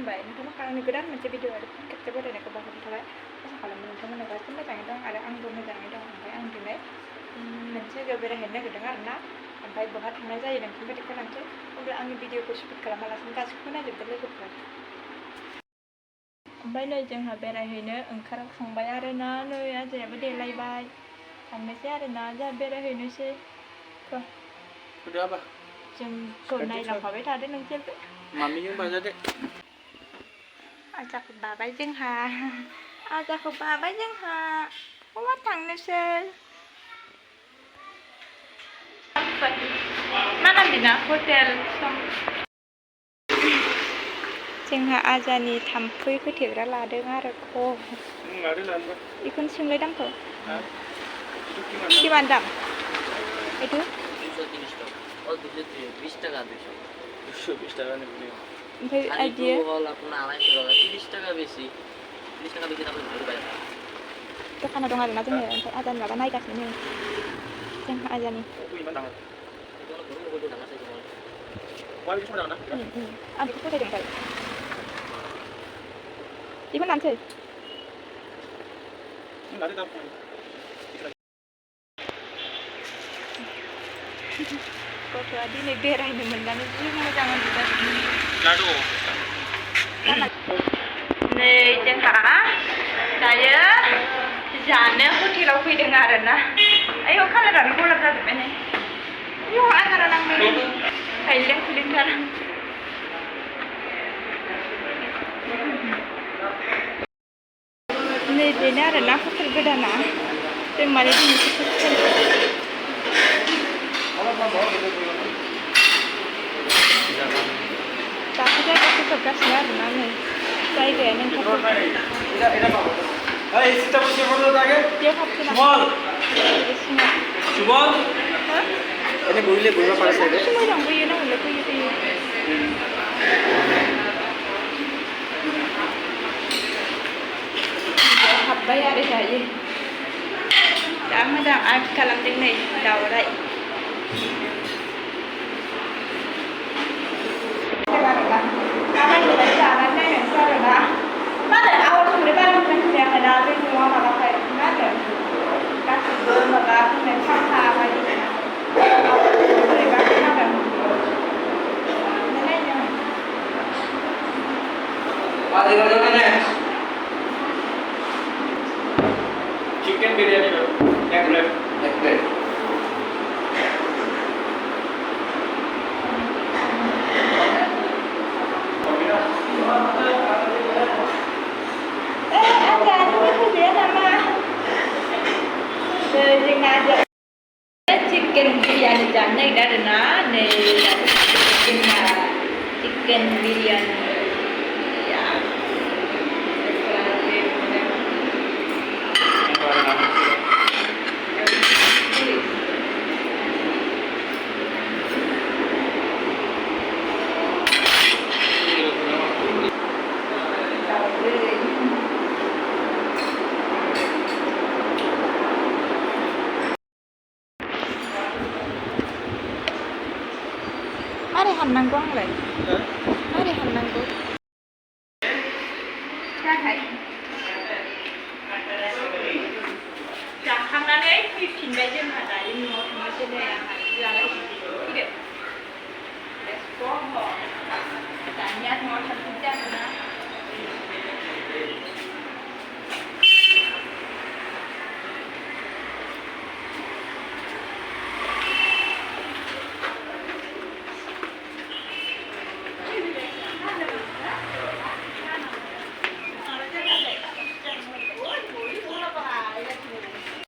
खुलुमबाय नोंथांमोनखौ आंनि गोदान मोनसे भिडिअ आरो खेबसे बरायनायखौ बावहरनाय थाबाय आसा खालामो नोंथांमोना गासिबो मोजाङै दं आरो आंबो मोजाङै दं ओमफ्राय आं दिनै मोनसे जायगायाव बेरायहैनो नागिरदों आरो ना ओमफ्राय बहा थांनाय जायो नोंथांनिफ्राय देखायलांसै अब्ला आंनि भिडिअखौ स्किप खालामालासिनो गासिखौबो नायजोबदो लोगोफोर ओमफ्राय नै जोंहा बेरायहैनो ओंखारखांबाय आरो ना नै आजायाबो देलायबाय थांनोसै आरो ना जोंहा बेरायहैनोसै जोंखौ नायलांफाबाय थादो नोंसोरबो मामिजों बाजादो आजाखौ बाबाय जोंहा बहा थांनोसै मा नाम बेना हटेल जोंहा आजानि थाम्फै फोथेग्रा लादों आरो बेखौनो सोंलाय दामखौ किमान दाम itu 220 টাকা 220 টাকা নেবেন ओमफ्राय আর आइडिया itu hol আপনার 250 টাকা 30 টাকা বেশি আপনি ধরে পাবেন दखाना दं आरोना जोङो ओमफ्राय आजानि माबा नायगासिनो जोंहा आजानि आं बेखौ फसायदों ओमफ्राय बेखौ लानोसै गथ'आ दिनै बेरायनो मोननानै जि मोजां उन्दुगासिनो नै जोंहा दायो जानो हटेलाव फैदों आरोना आयौ कालारानो गलाब जाजोब्बाय नै आयौ आगारा नांबाय खायलें खुलिंथार नै बेनो आरोना हटेल गोदाना जों माने दासो जायगा फोसाबगासिनो आरोना नै जायगायानो हाब्बाय आरो दायो दा मोजां आर्ट खालामदों नै दावराय चिकन बिरयानी एक प्लेट चिकन बिरयानी जानो नागिरदों आरोना नै चिकन बिरयानी मारै हाननांगौ आंलाय मारै हाननांगौ जाखाय जाखांनानै फैफिनबाय जोंहा दायो न'आव थांनोसै नै आंहा जालाय फैदो दानिया न'आव थांफिनसै आरोना